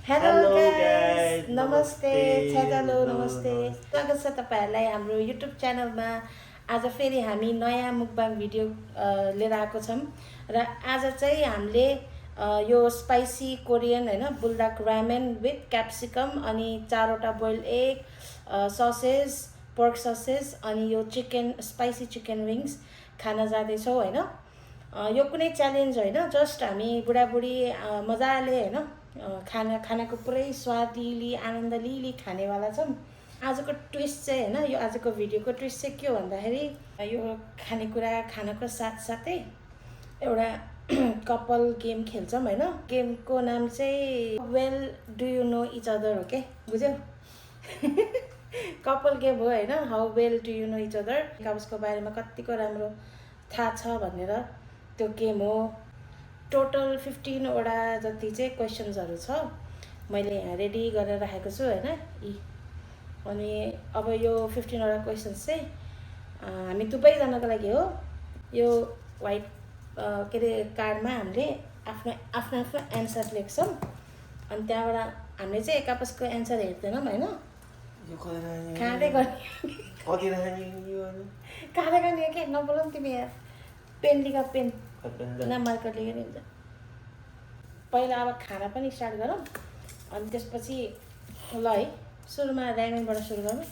Hello guys नमस्ते hello नमस्ते स्वागत छ तपाईहरुलाई हाम्रो युट्युब च्यानलमा। आज फेरि हामी नयाँ मुकबाङ भिडियो लिएर आएको छौं र आज चाहिँ हामीले यो स्पाइसी कोरियन हैन बुल्डाक रामेन विथ क्याप्सिकम अनि 4 वटा boiled egg sausage pork sausage अनि यो चिकन स्पाइसी चिकन विंग्स खान जाँदै छौं हैन। यो कुनै च्यालेन्ज हैन, जस्ट हामी बुढाबुढी मजाले हैन खानाको पुरै स्वाद लिली आनन्द लिली खानेवाला छौं। आजको ट्विस्ट चाहिँ हैन, यो आजको भिडियोको ट्विस्ट चाहिँ के हो भन्दाखेरि यो खानेकुरा खानको साथसाथै एउटा कपल गेम खेल्छौं हैन। गेमको नाम चाहिँ well do you know each other हो के, बुझ्यौ? कपल गेम हो हैन। How well do you know each other, उसको बारेमा कतिको राम्रो थाहा छ भनेर त्यो गेम हो। टोटल 15 वटा जति चाहिँ क्वेशन्सहरु छ, मैले यहाँ रेडी गरेर राखेको छु हैन। अनि अब यो 15 वटा क्वेशन्स चाहिँ हामी दुवैजनाको लागि हो। यो व्हाइट के रे कार्डमा हामीले आफ्नो आफ्नो आफ्नो एन्सर लेख्छौं अनि त्यहाँबाट हामीले चाहिँ एक आपसको एन्सर हेर्दैनौं हैन। यो कहिले काँडै गर्ने कति राख्ने यो काँडै गर्ने के नबोलौ तिमी यार। पेन लिगा पेन ना मार्कर लिएर हुन्छ। पहिला अब खाना पनि स्टार्ट गरौँ अनि त्यसपछि ल है सुरुमा रामेनबाट सुरु गरौँ।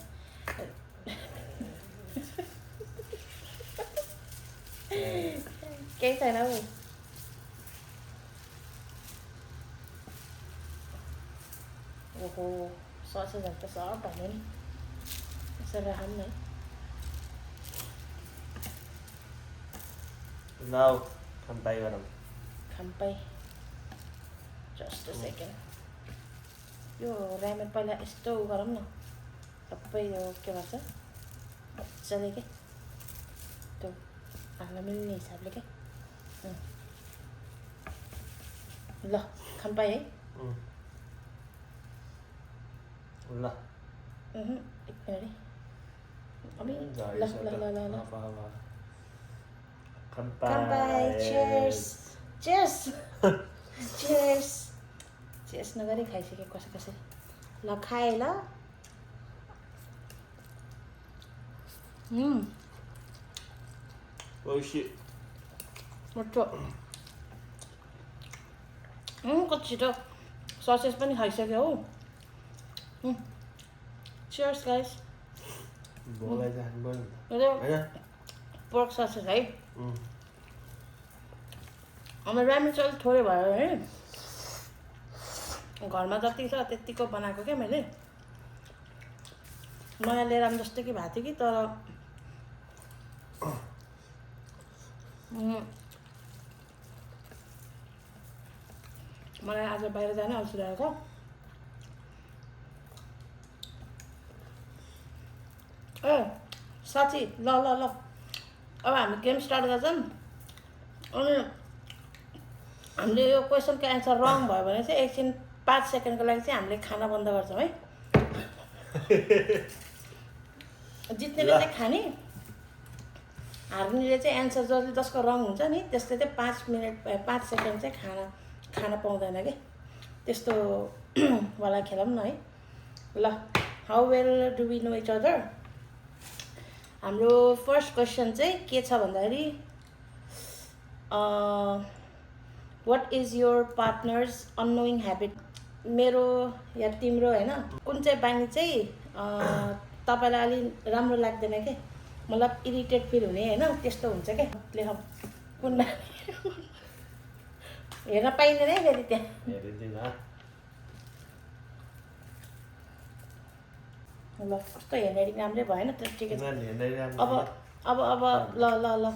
केही छैन हौ। ओहो ससेजहरु त सब भन्यो नि, यसरी राखौँ न है। लाउ खम्पाई गरौँ। खम्पाई जस्ट अ सेकेन्ड। यो रामेन पहिला यस्तो गरौँ न, सबै यो के भन्छ मजाले के त्यो हाल्न मिल्ने हिसाबले के। ल खम्पाई है। ल एक मिनट है अबि। ल ल ल ल ल खम्पाई। चियर्स चियर्स चियर्स चियर्स नगरी खाइसके कसै कसरी। ल खाए ल। Oh shit. मिठो। कति छिटो ससेज पनि खाइसक्यो हौ। Cheers guys. बोलाई चाहिँ हान्नु यो पर्यो पोर्क ससेज है। हाम्रो रामेन चाहिँ अलिक थोरै भयो है, घरमा जति छ त्यतिको बनाएको क्या मैले। नयाँ लिएर आउँ जस्तो कि भएको थियो कि, तर मलाई आज बाहिर जाने अल्छी लागेको। ए साथी ल ल ल अब हामी गेम स्टार्ट गर्छौँ। अनि हामीले यो क्वेसनको एन्सर रङ भयो भने चाहिँ एकछिन 5 सेकेन्डको लागि चाहिँ हामीले खाना बन्द गर्छौँ है। जित्नेले चाहिँ खाने, हार्नेले चाहिँ एन्सर जसको रङ हुन्छ नि त्यसले चाहिँ 5 सेकेन्ड चाहिँ खाना पाउँदैन के। त्यस्तो वाला खेलौँ न है। ल how well do we know each other. हाम्रो फर्स्ट क्वेसन चाहिँ के छ भन्दाखेरि what is your partner's annoying habit. मेरो या तिम्रो हैन कुन चाहिँ बानी चाहिँ तपाईलाई अलि राम्रो लाग्दैन के, मतलब इरिटेट फिल हुने हैन, त्यस्तो हुन्छ के। लेखौँ कुन बानी हेर्न पाइँदैन है फेरि त्यहाँ। हेरिदिन। ल कस्तो हेर्ने राम्रै भएन त, ठिकै छ। अब अब अब ल ल ल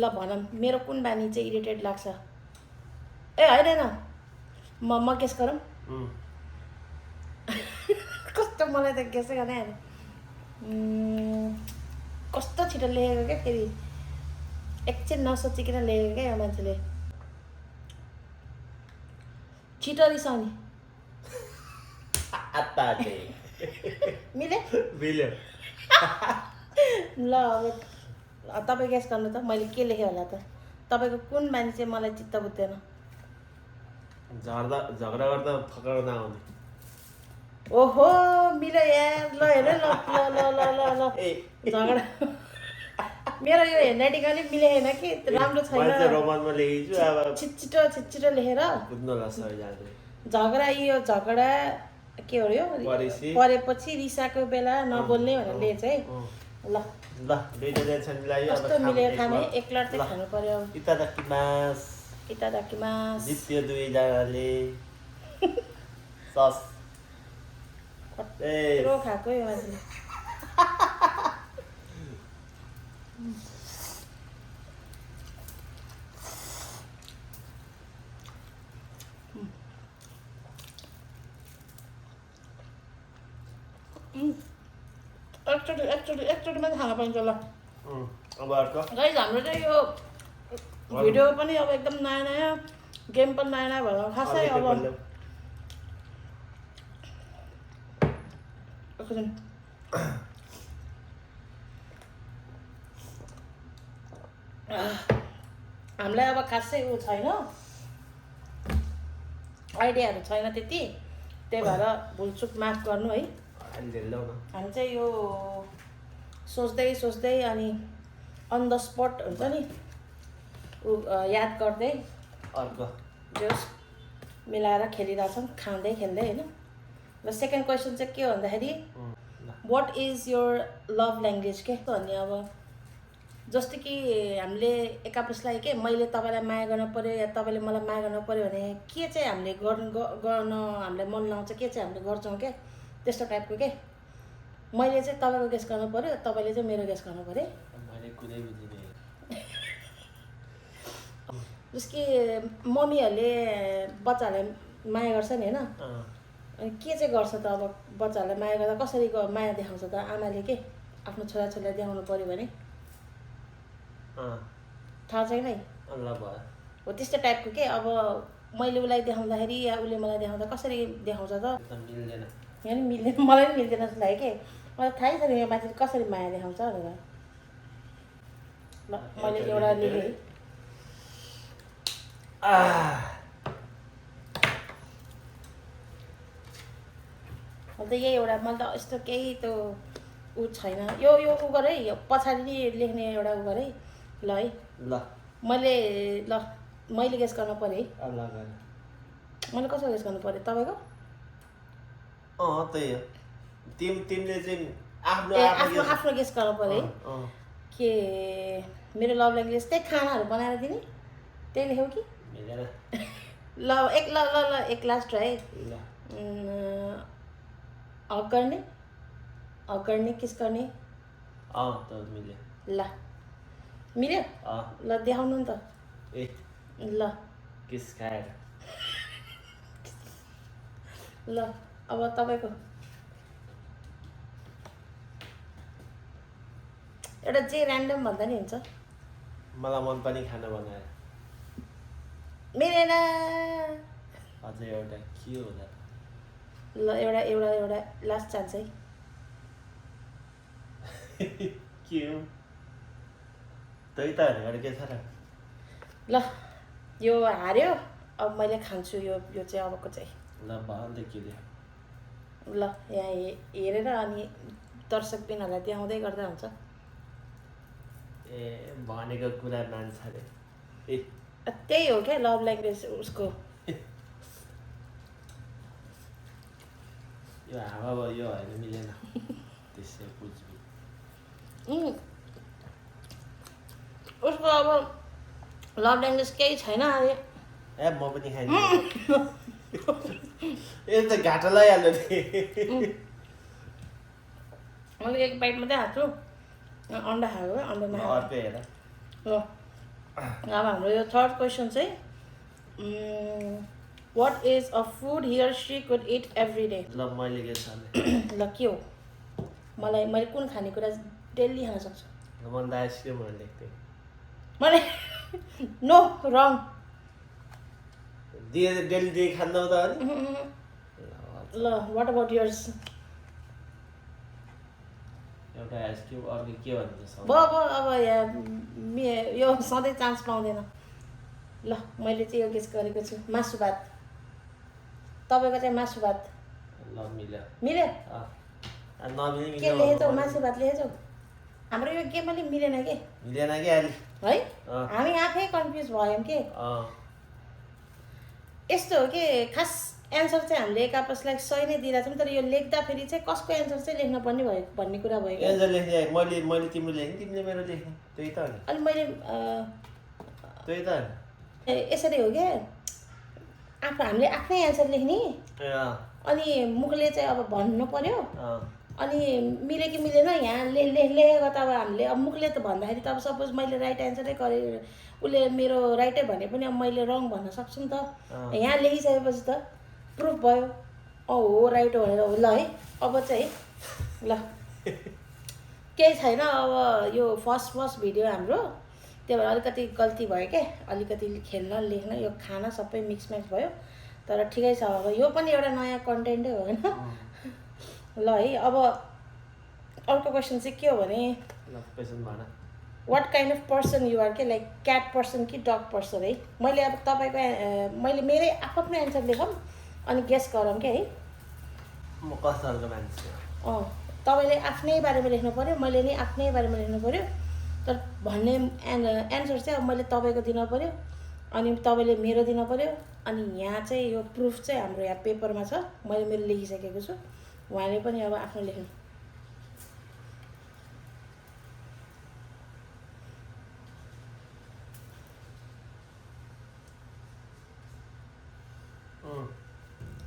ल भनौँ मेरो कुन बानी चाहिँ इरिटेट लाग्छ। ए होइन म गेस गरौँ। कस्तो मलाई त गेसै गर्नै आएन। कस्तो छिटो लेखेको क्या, फेरि एकछिन नसोचिकन लेखेको क्या यो मान्छेले। छिटो रिसाउने। मिल्यो मिल्यो। ल अब तपाईँ गेस गर्नु त मैले के लेखेँ होला त। तपाईँको कुन बानी चाहिँ मलाई चित्त बुझ्दैन। झगडा गर्दा फकाउन आउने। ओहो मिल्यो यार ल हेर ल ल ल ल ल ल ए झगडा मेरो यो ह्यान्डराइटिङ अलिक मिलेन कि राम्रो छैन मैले चाहिँ रोमनमा लेखेको छु अब छिटो छिटो लेखेर बुझ्नु होला सबैजनाले झगडा यो झगडा के हो यो परेपछि रिसाको बेला नबोल्ने भनेर लेखेछ है ल ल दुईजना छ मिलायो अब कस्तो मिलेर खाने एक लट चाहिँ खानु पर्यो इतादाकिमास इतादाकिमास जित्यो दुईजनाले सस कत्रो खाएको यो मान्छेले एकचोटि मात्रै खान पाइन्छ ल अब अर्को गाइज हाम्रो चाहिँ यो भिडियो पनि अब एकदम नयाँ नयाँ गेम पनि नयाँ नयाँ भएर खासै अब एकछिन हामीलाई अब खासै ऊ छैन आइडियाहरू छैन त्यति त्यही भएर भुलचुक माफ गर्नु है हामी चाहिँ यो सोच्दै सोच्दै अनि अन द स्पट हुन्छ नि याद गर्दै अर्को जस मिलाएर खेलिरहेछौँ खाँदै खेल्दै होइन र सेकेन्ड क्वेसन चाहिँ के हो भन्दाखेरि what is your love language के भन्ने अब जस्तो कि हामीले एक आपसलाई के मैले तपाईँलाई माया गर्नु पऱ्यो या तपाईँले मलाई माया गर्नु पऱ्यो भने के चाहिँ हामीले गर्न हामीलाई मन लाउँछ के चाहिँ हामीले गर्छौँ क्या त्यस्तो टाइपको के मैले चाहिँ तपाईँको गेस गर्नु पऱ्यो तपाईँले चाहिँ मेरो गेस गर्नु पऱ्यो जस कि मम्मीहरूले बच्चाहरूलाई माया गर्छ नि होइन अनि के चाहिँ गर्छ त अब बच्चाहरूलाई माया गर्दा कसरी माया देखाउँछ त आमाले के आफ्नो छोराछोरीलाई देखाउनु पऱ्यो भने थाहा छैन है हो त्यस्तो टाइपको के अब मैले उसलाई देखाउँदाखेरि या उसले मलाई देखाउँदा कसरी देखाउँछ त यहाँ नि मिल्दैन मलाई पनि मिल्दैन जस्तो लाग्यो कि मलाई थाहै छैन यो मान्छेले कसरी माया देखाउँछ भनेर ल मैले एउटा लेखेँ अन्त यही एउटा मैले त यस्तो केही त ऊ छैन यो ऊ गर है यो पछाडि लेख्ने एउटा ऊ गर है ल है ल मैले गेस गर्नु पऱ्यो है मैले कसो गेस गर्नु पऱ्यो तपाईँको त्यही हो तिमीले चाहिँ आफ्नो गेस गर्नु पऱ्यो है के मेरो लभ ल्याङ्ग्वेज त्यही खानाहरू बनाएर दिने त्यही लेख्यौ कि ल एक लास्ट है हक गर्ने किस गर्ने ल मिल्यो ल देखाउनु नि त ल किस खाएर ल अब तपाईँको एउटा जे ऱ्यान्डम भन्दा नि हुन्छ मलाई मन पनि खाना बनाएर मिलेन अझै एउटा के होला ल एउटा लास्ट चान्स है के हो त्यही त भनेर के छ र ल यो हार्यो अब मैले खान्छु यो चाहिँ अबको चाहिँ ल भन्दै के दियो ल यहाँ हेरेर अनि दर्शक बिनहरूलाई देखाउँदै गर्दा हुन्छ ए भनेको कुरा मान्छ अरे ए त्यही हो क्या लभ ल्याङ्ग्वेज उसको यो हावा भयो यो होइन मिलेन त्यसै बुझ्नु उसको अब लभ ल्याङ्ग्वेज केही छैन अरे ए म पनि खाइदिन्छु ए त घाटा लगाइहाल्यो नि मैले एक बाइट मात्रै खान्छु अन्डा खाएको है अन्डा नखाएको अर्को हेर ल अब हाम्रो यो थर्ड क्वेसन चाहिँ what is a food here she could eat every day ल मैले के छ ल के हो मैले कुन खानेकुरा डेली खान सक्छु मलाई त आइसक्रिम भनेर लेख्थेँ मैले नो रङ डेली खाँदा त ल वाट अबाउट यर्स एउटा आइसक्रिम अर्को के भन्छ अब यहाँ यो सधैँ चान्स पाउँदैन ल मैले चाहिँ यो गेस गरेको छु मासु भात तपाईँको चाहिँ मासु भात ल मिल्यो मिल्यो नमिल्ने के लेखेछौ मासु भात लेखेछौ हाम्रो यो गेम अलिक मिलेन के मिलेन कि अलि है हामी आफै कन्फ्युज भयौँ के यस्तो हो कि खास एन्सर चाहिँ हामीले एक आपसलाई सही नै दिइरहेको छौँ तर यो लेख्दाखेरि चाहिँ कसको एन्सर चाहिँ लेख्न पर्ने भयो भन्ने कुरा भयो कि एन्सर लेख्ने मैले तिम्रो लेखेँ तिमीले मेरो लेख्ने त्यही त हो नि अनि मैले त्यही त हो नि यसरी हो क्या हामीले आफ्नै एन्सर लेख्ने अनि मुखले चाहिँ अब भन्नु पर्यो अनि मिल्यो कि मिलेन यहाँ लेखेको त अब हामीले अब मुखले त भन्दाखेरि त अब सपोज मैले राइट एन्सरै गरेँ उसले मेरो राइटै भने पनि अब मैले रङ भन्न सक्छु नि त यहाँ लेखिसकेपछि त प्रुफ भयो हो राइट हो भनेर हो ल है अब चाहिँ ल केही छैन अब यो फर्स्ट भिडियो हाम्रो त्यही भएर अलिकति गल्ती भयो क्या अलिकति खेल्न लेख्न यो खाना सबै मिक्स म्याच भयो तर ठिकै छ अब यो पनि एउटा नयाँ कन्टेन्टै हो होइन ल है अब अर्को क्वेसन चाहिँ के हो भने what kind of person you are के लाइक क्याट पर्सन कि डग पर्सन है मैले अब तपाईँको मैले मेरै आफ्नो एन्सर लेखौँ अनि गेस गरौँ क्या है म कस्तो खालको मान्छे तपाईँले आफ्नै बारेमा लेख्नु पऱ्यो मैले नि आफ्नै बारेमा लेख्नु पऱ्यो तर भन्ने एन्सर चाहिँ अब मैले तपाईँको दिन पऱ्यो अनि तपाईँले मेरो दिन पऱ्यो अनि यहाँ चाहिँ यो प्रुफ चाहिँ हाम्रो यहाँ पेपरमा छ मैले मेरो लेखिसकेको छु उहाँले पनि अब आफ्नो लेख्नु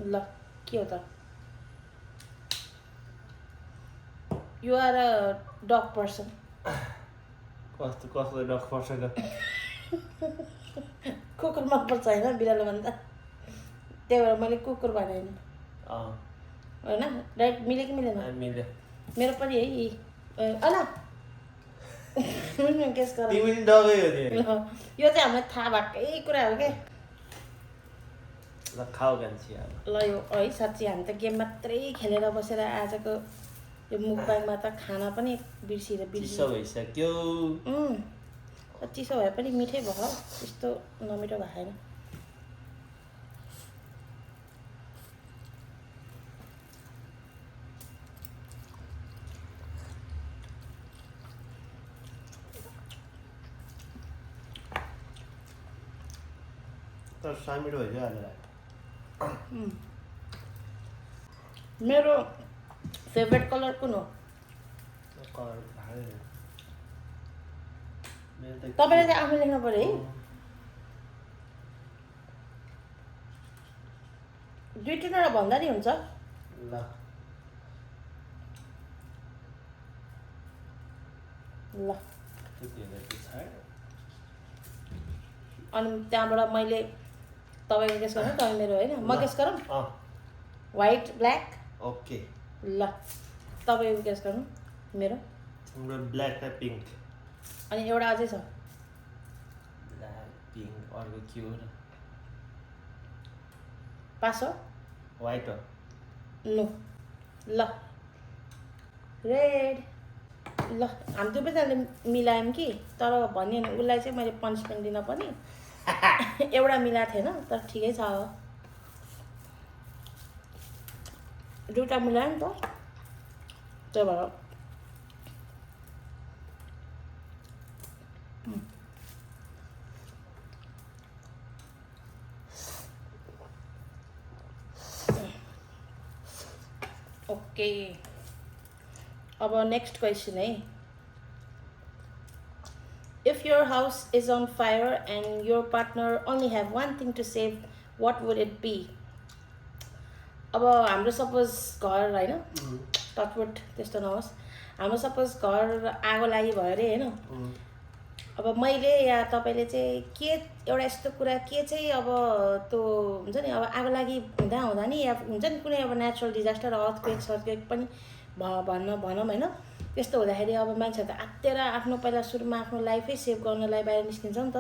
ल के हो त you are a dog person कस्तो डग पर्सन कुकुर मनपर्छ होइन बिरालो भन्दा त्यही भएर मैले कुकुर भने होइन राइट मिल्यो कि मिलेन मिल्यो मेरो पनि है अला गेस गर तिमी पनि डगै हो नि यो चाहिँ हामीलाई थाहा भएकै कुरा हो क्या ल खाऊ गान्छी अब ल यो है साँच्ची हामी त गेम मात्रै खेलेर बसेर आजको यो मुखबाङमा त खाना पनि चिसो भइसक्यो चिसो भए पनि मिठै भयो त्यस्तो नमिठो भएन तर सामिलो भइसक्यो हालेर मेरो फेभरेट कलर कुन हो तपाईँले चाहिँ आफै लेख्नु पऱ्यो है दुई तिनवटा भन्दा नि हुन्छ ल ल अनि त्यहाँबाट मैले तपाईँको गेस गर्नु तपाईँ मेरो होइन म गेस गरौँ व्हाइट ब्ल्याक ओके ल तपाईँको गेस गर्नु मेरो तिम्रो ब्ल्याक र पिङ्क अनि एउटा अझै छ ब्ल्याक पिङ्क अर्को के हो र पास हो व्हाइट हो नो ल रेड ल हामी दुवैजनाले मिलायौँ कि तर भन्यो भने उसलाई चाहिँ मैले पनिसमेन्ट दिन पनि एउटा मिलाएको थिएन तर ठिकै छ दुईवटा मिलायो नि त त्यही भएर ओके अब नेक्स्ट क्वेसन है If your house is on fire and your partner only have one thing to save, what would it be? अब हाम्रो सपोज घर होइन टचवुड त्यस्तो नहोस् हाम्रो सपोज घर आगो लागि भयो अरे होइन अब मैले या तपाईँले चाहिँ के एउटा यस्तो कुरा के चाहिँ अब त्यो हुन्छ नि अब आगो लागि हुँदा नि या हुन्छ नि कुनै अब नेचुरल डिजास्टर अर्थक्वेक पनि भनौँ होइन त्यस्तो हुँदाखेरि अब मान्छेहरू त आत्तिएर आफ्नो पहिला सुरुमा आफ्नो लाइफै सेभ गर्नलाई बाहिर निस्किन्छ नि त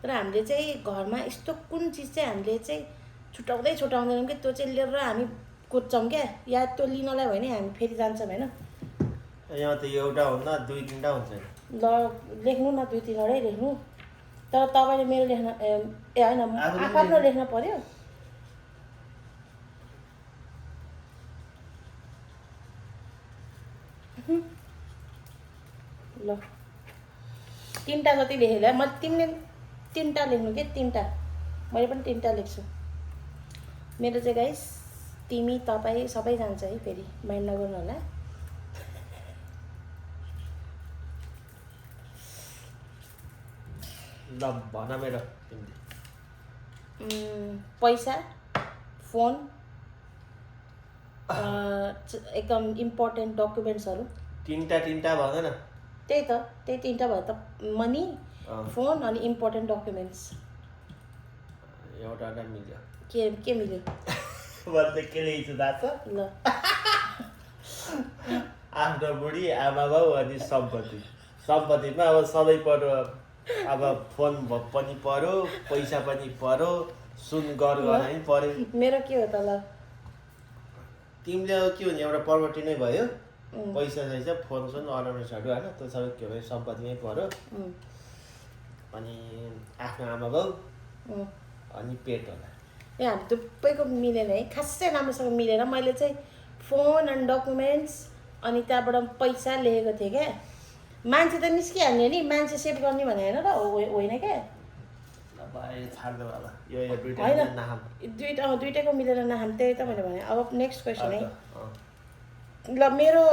तर हामीले चाहिँ घरमा यस्तो कुन चिज चाहिँ हामीले चाहिँ छुटाउँदैनौँ कि त्यो चाहिँ लिएर हामी कुद्छौँ क्या या त्यो लिनलाई भयो भने हामी फेरि जान्छौँ होइन यहाँ त एउटा हुन्न दुई तिनवटा हुन्छ ल लेख्नु न दुई तिनवटै लेख्नु तर तपाईँले मेरो लेख्न ए होइन आफ्नो लेख्न पर्यो ल 3टा जति लेखेँ म तिमीले 3टा लेख्नु के 3टा मैले पनि 3टा लेख्छु मेरो चाहिँ गाइस तिमी तपाईँ सबै जान्छ है फेरि माइन्ड नगर्नु होला ल भन मेरो पैसा फोन एकदम इम्पोर्टेन्ट डकुमेन्ट्सहरू 3टा भन न त्यही 3टा भयो त मनी फोन अनि इम्पोर्टेन्ट डकुमेन्ट्स एउटा मिल्यो के मिल्यो मैले के लेख्छु थाहा छ ल आफ्नो बुढी आमा बाउ अनि सम्पत्तिमा अब सबै पर्यो अब फोन पनि पर्यो पैसा पनि पर्यो सुन गर्न पनि पर्यो मेरो के हो त ल तिमीले अब के हुन्छ एउटा प्रपर्टी नै भयो पैसा सैसा फोन सोन अर्नामेन्ट्सहरू होइन त्यो सबै के भयो सम्पत्तिमै पर्यो अनि आफ्नो आमा बाउ अनि पेट होला ए हामी थुप्पैको मिलेन है खासै राम्रोसँग मिलेन मैले चाहिँ फोन अनि डकुमेन्ट्स अनि त्यहाँबाट पैसा लेखेको थिएँ क्या मान्छे त निस्किहाल्ने नि मान्छे सेभ गर्ने भने होइन र होइन क्या होइन दुइटैको मिलेर नखाम त्यही त मैले भने अब नेक्स्ट क्वेसन है ल मेरो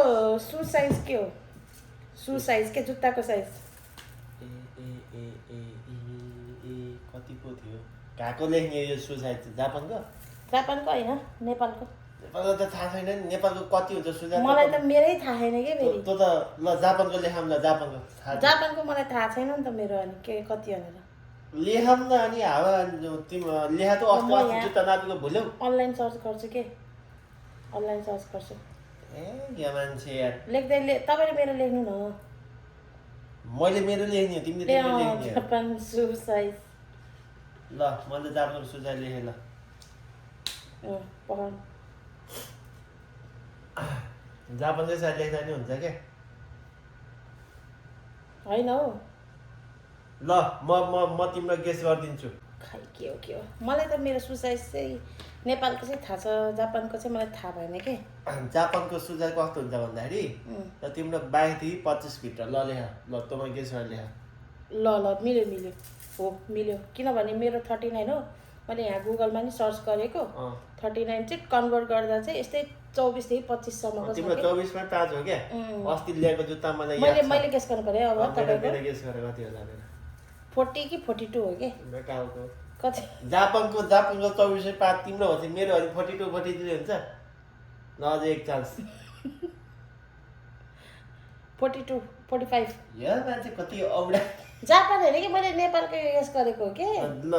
सु साइज के हो सु साइज के जुत्ताको साइज कतिको थियो काको लेख्ने यो सु साइज जापानको होइन नेपालको नेपालको त थाहा छैन नि नेपालको कति हुन्छ सु मलाई त मेरै थाहा छैन के फेरि त ल जापानको लेखाम ल जापानको मलाई थाहा छैन नि त मेरो अनि के कति भनेर लेखाम न अनि हावा तिम्रो लेखा त अस्ति जुत्ता नापेको भुल्यौ अनलाइन सर्च गर्छु के अनलाइन सर्च गर्छु ए यहाँ मान्छे यार लेख्दै तपाईँले मेरो लेख्नु न मैले मेरो लेख्ने हो तिमीले लेख्ने जापान सु साइज ल मैले जापानको सु साइज लेखेँ ल पढाउनु जापानकै साइज लेख्दा नि हुन्छ क्या होइन हौ ल म तिम्रो गेस गरिदिन्छु खै के हो मलाई त मेरो सु साइज चाहिँ नेपालको चाहिँ थाहा छ जापानको चाहिँ मलाई थाहा भएन के जापानको सु साइज कस्तो हुन्छ भन्दाखेरि ल तिम्रो 22 देखि 25 भित्र ल लेख ल तँ गेस गरेर लेख ल मिल्यो हो मिल्यो किनभने मेरो 39 हो मैले यहाँ गुगलमा नि सर्च गरेको 39 चाहिँ कन्भर्ट गर्दा चाहिँ यस्तै 24 देखि 25 सम्मको छ तिम्रो 24 मा 5 हो क्या अस्ति ल्याएको जुत्ता मलाई याद छ मैले गेस गर्नु पर्यो अब तपाईको गेस गरे कति होला मेरो 40 कि 42 हो के मेकाउको कति जापानको 24 5 तिम्रो हो चाहिँ मेरो अनि 42 42 हुन्छ न अझै एक चान्स 42 45 यार मान्छे कति औडा जापान हैन कि मैले नेपालको गेस गरेको हो के ल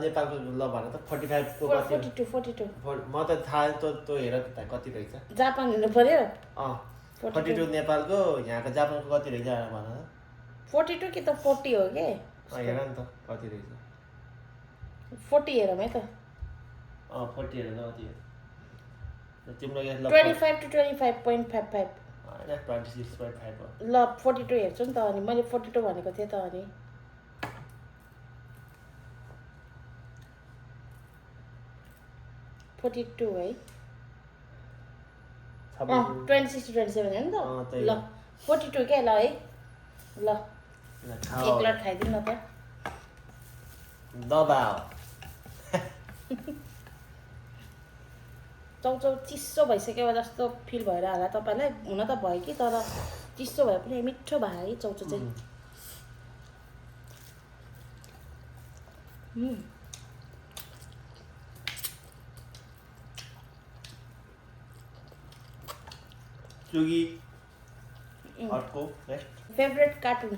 नेपालको ल भन त 45 को कति 42 म त थाहा त हेर त कति रहेछ जापान हेर्नु पर्यो 42 नेपालको यहाँको जापानको कति रहेछ भन 42 कि त 40 हो के हेर नि त कति रहेछ 40 हेरौँ है त 40 हेर न कति हो तिम्रो गेस ल 25 to 25.55 हैन 26.5 हो ल 42 हेर्छु नि त अनि मैले 42 भनेको थिएँ त अनि है 26 to 27 हो नि त ल 42 के ल है ल एक लट खाइदिउँ न त दबाउ चौचौ चिसो भइसक्यो जस्तो फिल भएर होला तपाईँलाई हुन त भयो कि तर चिसो भए पनि मिठो भयो है चौचौ चाहिँ चुगी अर्को फेभरेट कार्टुन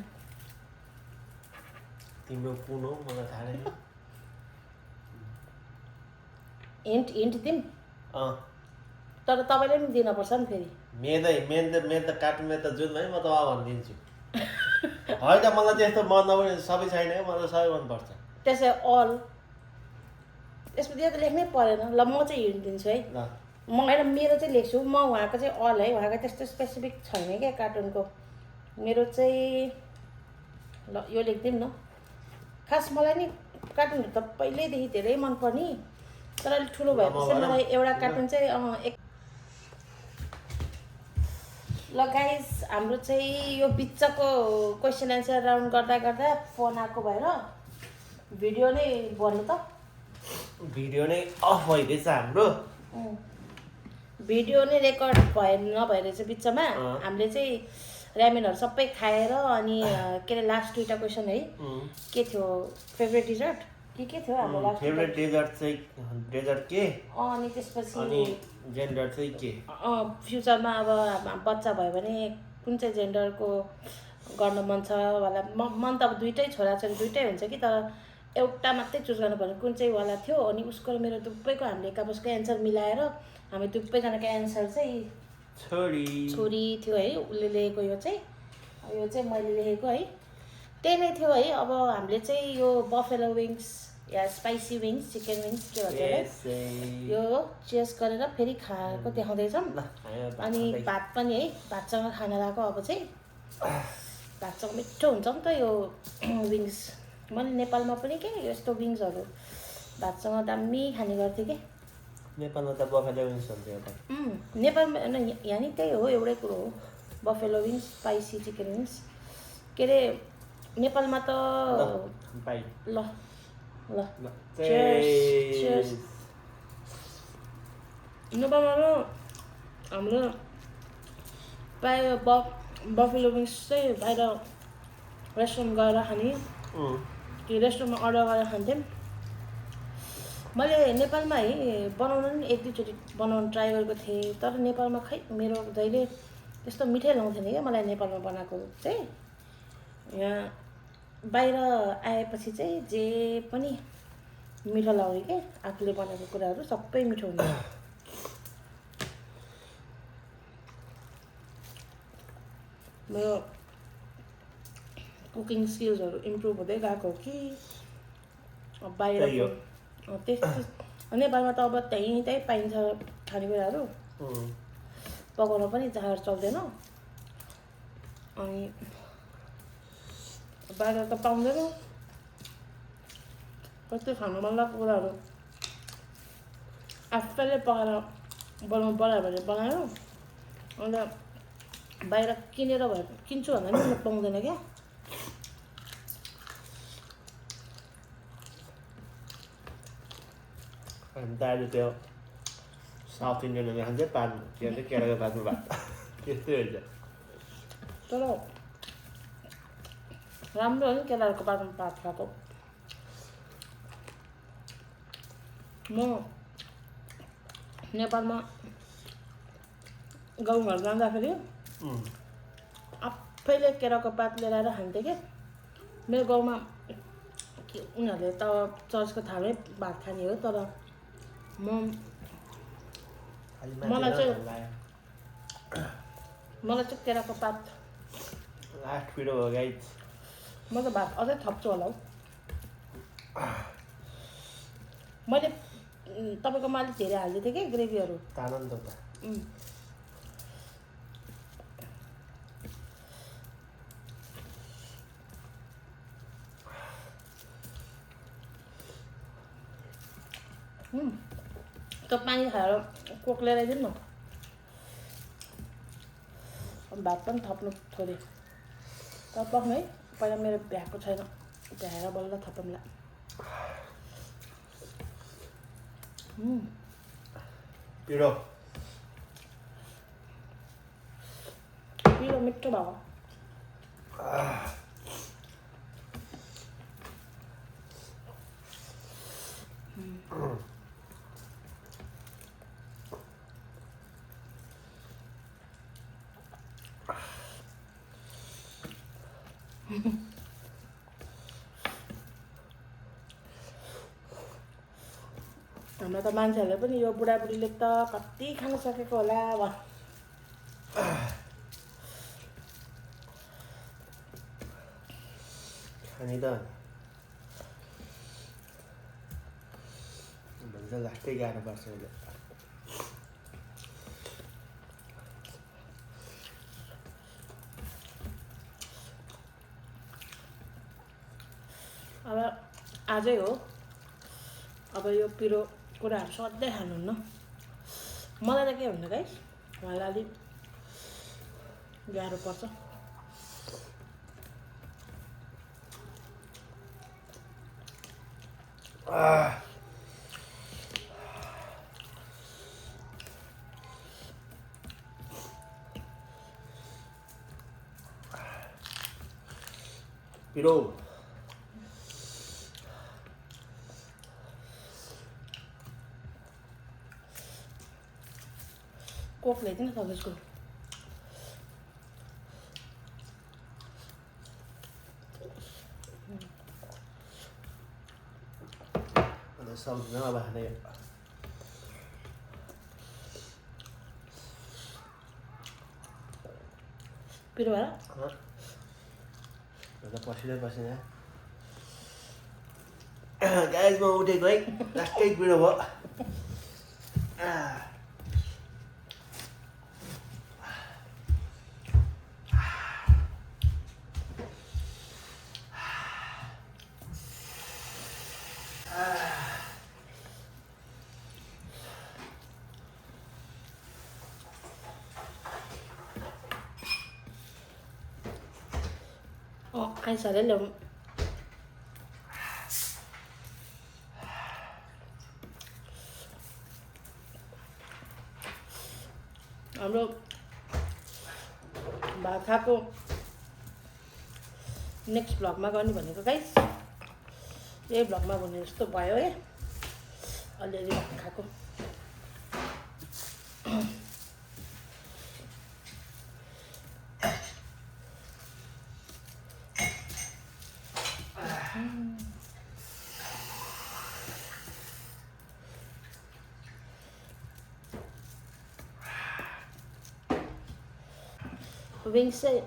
तिम्रो कुन हो मलाई थाहा छैन हिन्ट दिउँ तर तपाईँले पनि दिनुपर्छ नि फेरि मेरो त कार्टुनमा त जुन है म त भनिदिन्छु होइन मलाई त्यस्तो मन नपर्ने सबै छैन मलाई सबै मनपर्छ त्यसै अल यसमा त्यो त लेख्नै परेन ल म चाहिँ हिन्ट दिन्छु है ल म होइन मेरो चाहिँ लेख्छु म उहाँको चाहिँ अल है उहाँको त्यस्तो स्पेसिफिक छैन क्या कार्टुनको मेरो चाहिँ ल यो लेखिदिउँ न खास मलाई नि कार्टुनहरू त पहिल्यैदेखि धेरै मनपर्ने तर अलिक ठुलो भएपछि मलाई एउटा कार्टुन चाहिँ ल गाइस हाम्रो चाहिँ यो बिचको क्वेसन एन्सर राउन्ड गर्दा गर्दा फोन आएको भएर भिडियो नै भन्नु त भिडियो नै अफ भइदिएछ हाम्रो भिडियो नै रेकर्ड नभएर चाहिँ बिचमा हामीले चाहिँ ऱ्यामेनहरू सबै खाएर अनि के अरे लास्ट दुईवटा क्वेसन है के थियो फेभरेट डिजर्ट के थियो हाम्रो लास्ट फेभरेट डेजर्ट के अनि त्यसपछि अनि जेन्डर चाहिँ के फ्युचरमा अब बच्चा भयो भने कुन चाहिँ जेन्डरको गर्न मन छ वाला मन त अब दुइटै छोराछोरी दुइटै हुन्छ कि तर एउटा मात्रै चुज गर्नु पर्ने कुन चाहिँ वाला थियो अनि उसको र मेरो दुवैको हामीले एकापसको एन्सर मिलाएर हामी दुवैजनाको एन्सर चाहिँ छोरी थियो है उसले लेखेको यो चाहिँ मैले लेखेको है त्यही नै थियो है अब हामीले चाहिँ यो बफेलो विङ्स या स्पाइसी विङ्स चिकन विङ्स के भन्छ यो चेस गरेर फेरि खाएको देखाउँदैछौँ अनि भात पनि है भातसँग खाना लगाएको अब चाहिँ भातसँग मिठो हुन्छ नि त यो विङ्स मैले नेपालमा पनि के यस्तो विङ्सहरू भातसँग दामी खाने गर्थेँ कि नेपालमा त बफेलो विङ्स भन्छ एउटा नेपालमा यहाँ नि त्यही हो एउटै कुरो हो buffalo wings spicy chicken wings के अरे नेपालमा त ल नेपालमा हाम्रो प्रायः बफेलो विङ्स चाहिँ बाहिर रेस्टुरेन्ट गएर खाने कि रेस्टुरेन्टमा अर्डर गरेर खान्थ्यौँ मैले नेपालमा है बनाउनु पनि एक दुईचोटि बनाउनु ट्राई गरेको थिएँ तर नेपालमा खै मेरो जहिले त्यस्तो मिठै लाउँथेन क्या मलाई नेपालमा बनाएको चाहिँ यहाँ बाहिर आएपछि चाहिँ जे पनि मिठो लाग्यो क्या आफूले बनाएको कुराहरू सबै मिठो हुन्छ मेरो कुकिङ स्किल्सहरू इम्प्रुभ हुँदै गएको हो कि बाहिर त्यस्तो नेपालमा त अब त्यहीँ पाइन्छ खानेकुराहरू पकाउन पनि जहाँ चल्दैन अनि बाहिर त पाउँदैन कति खानु मन लागेको कुराहरू आफैले पकाएर बनाउनु पऱ्यो भने बनायो अन्त बाहिर किनेर भए किन्छु भन्दा पनि पाउँदैन क्या हामी त अहिले त्यो साउथ इन्डियनहरूले खान्छ पान के भन्छ केराको पातमा भात त्यस्तै हुन्छ तर राम्रो हो नि केराको पातमा भात खाएको म नेपालमा गाउँघर जाँदाखेरि आफैले केराको पात लिएर आएर खान्थेँ कि मेरो गाउँमा उनीहरूले त चर्चको थालमै भात खाने हो तर मलाई चाहिँ केराको पात लास्ट भिडियो हो गाइज म त भात अझै थप्छु होला हौ मैले तपाईँकोमा अलिक धेरै हालिदिएको थिएँ कि ग्रेभीहरू आनन्द त त पानी खाएर कोक लिएर आइदिनु न भात पनि थप्नु थोरै त पक्नु है पहिला मेरो भ्याएको छैन भ्याएर बल्ल थपौँला पिरो पिरो मिठो भएको हाम्रो त मान्छेहरूले पनि यो बुढाबुढीले त कति खान सकेको होला खाने त भन्छ लास्टै गाह्रो पर्छ अहिले अब आजै हो अब यो पिरो कुराहरू सधैँ खानुहुन्न मलाई त के भन्नु गाइस उहाँलाई अलिक गाह्रो पर्छ। पिरो कोक ल्याइदिनु सकेजको। अन्त सक्दिनँ अब खाने। पिरो भएर पसिना पसिना गाइस म उठेको है लास्टै पिरो भयो। आइसरे ल्याउनु। हाम्रो भात खाएको नेक्स्ट भ्लगमा गर्ने भनेको गाइस। यही भ्लगमा भने जस्तो भयो है। अलिअलि भात खाएको। विङ्स चाहिँ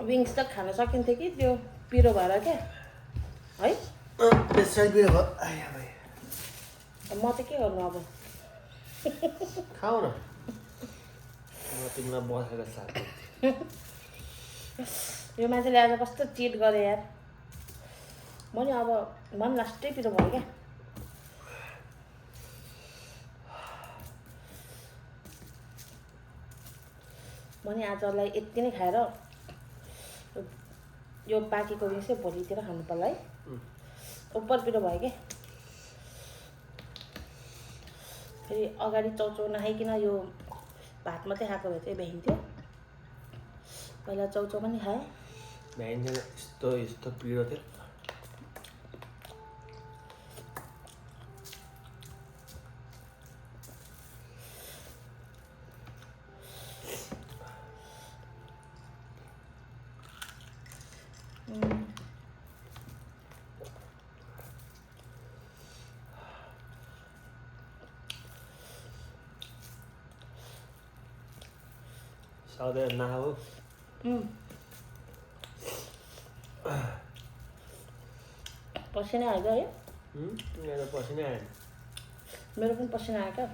विङ्स त खान सकिन्थ्यो कि त्यो पिरो भएर क्या है। बेसाइ पिरो भयो। आया भाइ म चाहिँ के गर्नु अब। खाऊ न म तिमीलाई बसेर साथ। यो मान्छेले आज कस्तो चिट गरे यार। मैले अब मन लास्टै पिरो भयो क्या। मैले आजलाई यति नै खाएर यो पाकेको विङ्स चाहिँ भोलितिर खानु पर्ला है। उपर पिरो भयो क्या। फेरि अगाडि चाउचाउ नखाइकन यो भात मात्रै खाएको भए चाहिँ भ्याइन्थ्यो। पहिला चाउचाउ पनि खाएँ। भ्याइन्थेन यस्तो यस्तो पिरो थियो। साउदे नखाऊ। पसिना आयो है। मेरो पसिना आएन। मेरो पनि पसिना आयो क्या।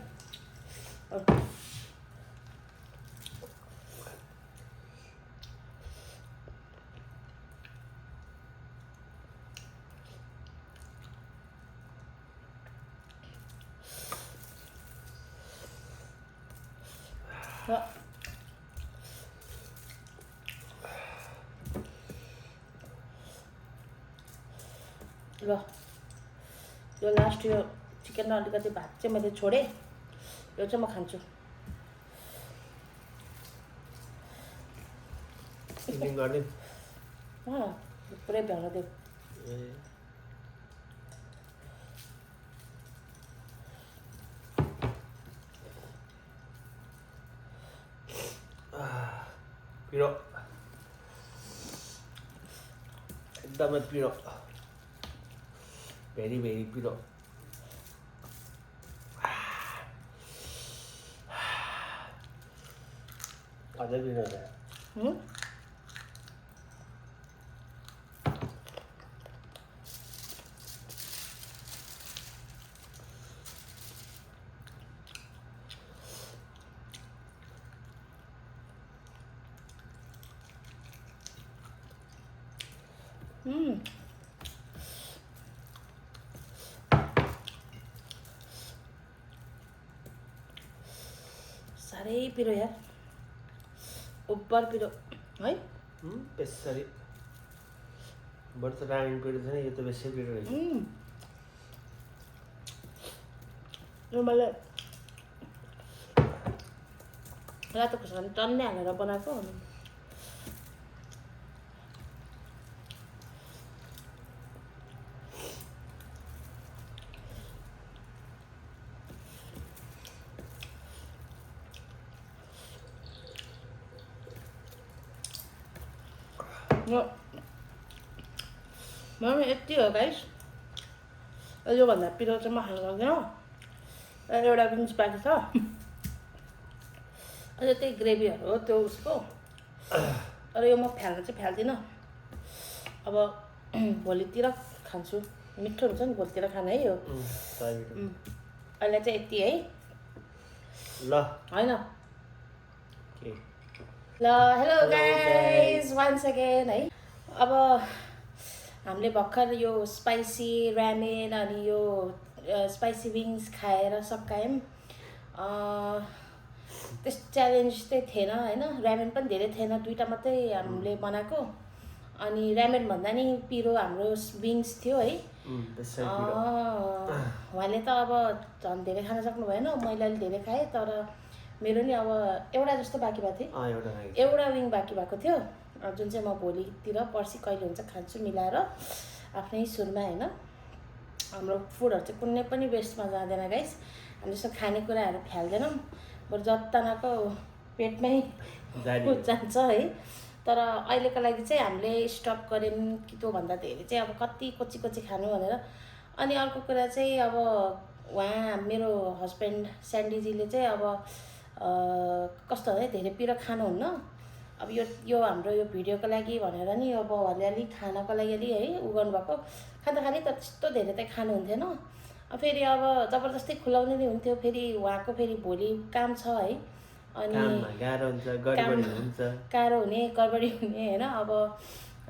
ल यो लास्ट यो चिकन र अलिकति भात चाहिँ मैले छोडेँ। यो चाहिँ म खान्छु। गर्ने पुरै भ्याउन देऊ। पिरो एकदमै पिरो। भेरी भेरी पिरो। अझै पिरो छ। साह्रै पिरो यार, ओभर पिरो है। बेसरी बरु त रामेन पिरो छैन, यो त बेसी पिरो रहेछ। यो मैले रातो खोर्सानी टन्नै हालेर बनाएको। मलाई यति हो गाइस, योभन्दा पिरो चाहिँ म खानु सक्दिनँ। एउटा बिन्स बाँकी छ, अझै त्यही ग्रेभीहरू हो त्यो उसको। तर यो म फ्याल्न चाहिँ फ्याल्दिनँ। अब भोलितिर खान्छु, मिठो हुन्छ नि भोलितिर खाना है यो। अहिले चाहिँ यति है ल होइन। ल हेलो गाइज वान्स अगेन है। अब हामीले भर्खर यो स्पाइसी रामेन अनि यो स्पाइसी विङ्स खाएर सकायौँ। त्यस च्यालेन्ज चाहिँ थिएन होइन, रामेन पनि धेरै थिएन, 2टा मात्रै हामीले बनाएको। अनि रामेन भन्दा नि पिरो हाम्रो विङ्स थियो है। उहाँले त अब झन् धेरै खान सक्नु भएन, मैले अलि धेरै खाएँ। तर मेरो नि अब एउटा जस्तो बाँकी भएको थियो, एउटा विङ बाँकी भएको थियो, जुन चाहिँ म भोलितिर पर्सि कहिले हुन्छ खान्छु मिलाएर आफ्नै सुरमा होइन। हाम्रो फुडहरू चाहिँ कुनै पनि वेस्टमा जाँदैन गाइस। हामी जस्तो खानेकुराहरू फ्याल्दैनौँ, बरु जतानाको पेटमै जान्छ है। तर अहिलेको लागि चाहिँ हामीले स्टप गऱ्यौँ कि त्योभन्दा धेरै चाहिँ अब कति कोची कोची खानु भनेर। अनि अर्को कुरा चाहिँ अब उहाँ मेरो हस्बेन्ड स्यान्डीजीले चाहिँ अब कस्तो भने धेरै पिरो खानुहुन्न। अब यो हाम्रो यो भिडियोको लागि भनेर नि अब उहाँले अलिक खानको लागि अलि है उ गर्नुभएको। खाँदा खाने तर त्यस्तो धेरै चाहिँ खानुहुन्थेन। फेरि अब जबरजस्ती खुलाउने नै हुन्थ्यो। फेरि उहाँको फेरि भोलि काम छ है, अनि गाह्रो हुने गडबडी हुने होइन। अब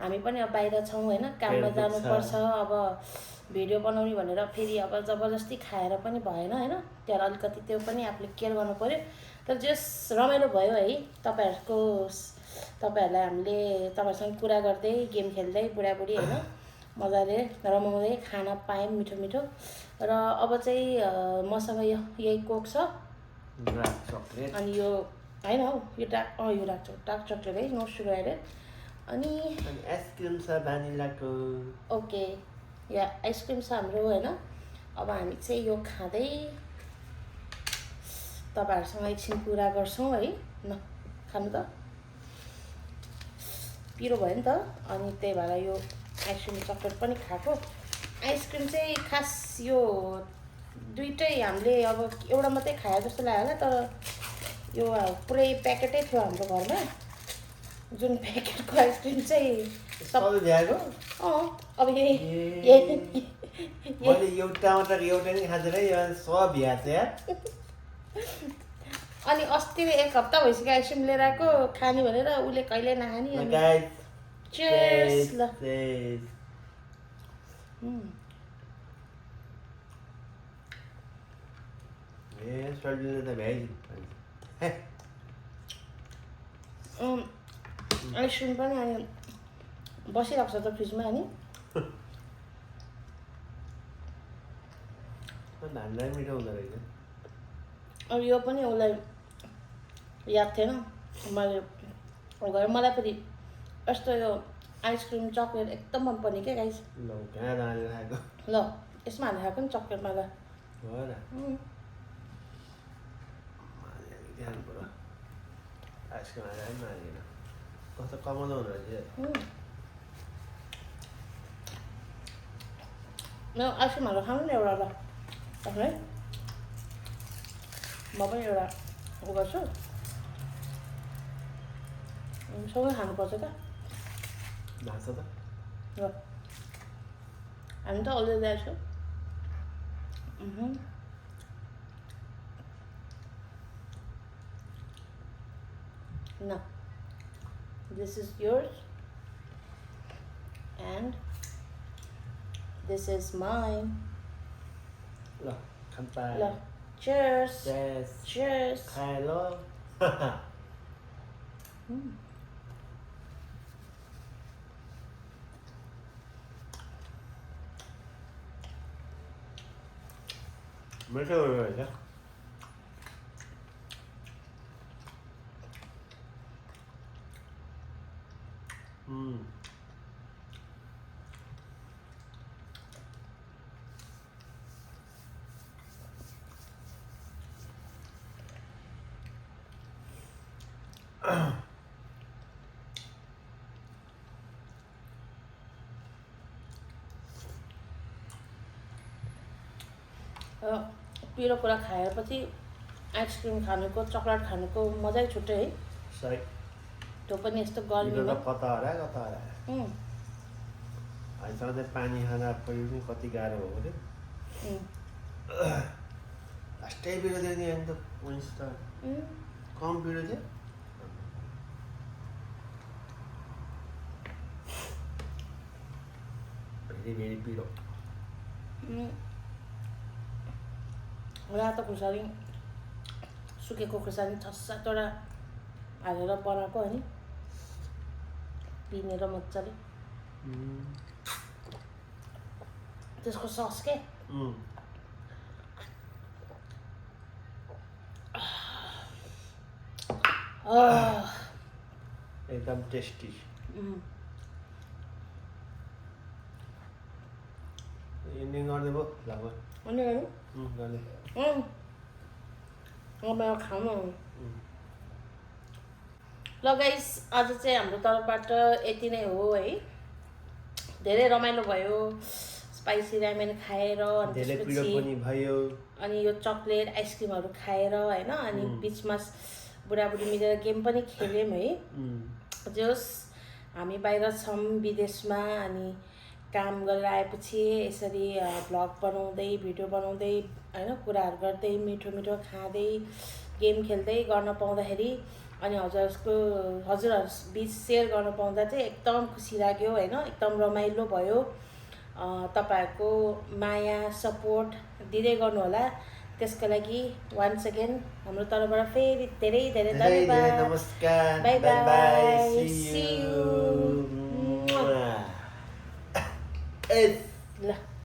हामी पनि अब बाहिर छौँ होइन, काममा जानुपर्छ। अब भिडियो बनाउने भनेर फेरि अब जबरजस्ती खाएर पनि भएन होइन। त्यहाँ अलिकति त्यो पनि आफूले केयर गर्नु पऱ्यो। तर जस रमाइलो भयो है तपाईँहरूलाई हामीले तपाईँहरूसँग कुरा गर्दै गेम खेल्दै बुढाबुढी होइन मजाले रमाउँदै खाना पायौँ मिठो मिठो। र अब चाहिँ मसँग यही कोक छ अनि यो होइन हौ यो डार्क चक्लेट है, नो सुगर एडेड। अनि आइसक्रिम छ भ्यानिलाको। ओके या आइसक्रिम छ हाम्रो होइन। अब हामी चाहिँ यो खाँदै तपाईँहरूसँग एकछिन कुरा गर्छौँ है। न खानु त पिरो भयो नि त, अनि त्यही भएर यो आइसक्रिम चक्लेट पनि खाएको। आइसक्रिम चाहिँ खास यो 2टै हामीले अब एउटा मात्रै खायो जस्तो लाग्यो होला। तर यो पुरै प्याकेटै थियो हाम्रो घरमा, जुन प्याकेटको आइसक्रिम चाहिँ सबै भ्याएको। अब यही मैले एउटा मात्र एउटा नै खाँदैन, यो सब भ्याएको यार। अनि अस्ति 1 हप्ता भइसक्यो आइसक्रिम लिएर आएको खाने भनेर, उसले कहिले नखाने। चेयर्स ल। आइसक्रिम पनि अनि बसिरहेको छ त फ्रिजमा अनि मिठो हुँदो रहेछ। अब यो पनि उसलाई याद थिएन मैले गरेँ। मलाई फेरि यस्तो यो आइसक्रिम चक्लेट एकदम मनपर्ने क्या गाइस। ल यसमा हालेर खाएको नि चक्लेटमा ल। आइसक्रिम हालेर पनि हालेन, कस्तो कमाउँदो हुँदो रहेछ। आइसक्रिम हालेर खानु नि एउटा ल है। म पनि एउटा उ गर्छु, सँगै खानुपर्छ त। ल हामी त अलरेडी आइसक्यो। No, this is yours And this is mine. ल खान्पाय ल cheers. Cheers. Cheers. खाए ल मिठो रहेछ पिरो कुरा खाएपछि आइसक्रिम खानुको चकलेट खानुको मजै छुट्टै है सही त्यो पनि यस्तो पिरो गर्मीमा त कता हरा अहिले सधैँ पानी खाँदा पऱ्यो पनि कति गाह्रो हो अरे लास्टै पिरो थियो नि अन्त उइस त कम पिरो थियो भेरी भेरी पिरो रातो खुर्सानी सुकेको खुर्सानी 6-7वटा हालेर बनाएको होइन पिनेर मजाले त्यसको सस के एकदम टेस्टी इन्डिङ गर्ने भयो लगभग अनि गर्ने मेरो खानु ल गाइस आज चाहिँ हाम्रो तर्फबाट यति नै हो है धेरै रमाइलो भयो स्पाइसी रामेन खाएर अनि धेरै पिरो पनि भयो अनि यो चकलेट आइसक्रिमहरू खाएर होइन अनि बिचमा बुढाबुढी मिलेर गेम पनि खेल्यौँ है जस हामी बाहिर छौँ विदेशमा अनि काम गरेर आएपछि यसरी भ्लग बनाउँदै भिडियो बनाउँदै होइन कुराहरू गर्दै मिठो मिठो खाँदै गेम खेल्दै गर्न पाउँदाखेरि अनि हजुरहरू बिच सेयर गर्न पाउँदा चाहिँ एकदम खुसी लाग्यो होइन एकदम रमाइलो भयो तपाईहरुको माया सपोर्ट दिँदै गर्नु होला त्यसको लागि वान्स अगेन हाम्रो तर्फबाट फेरि धेरै धेरै धन्यवाद नमस्कार बाइ बाइ see you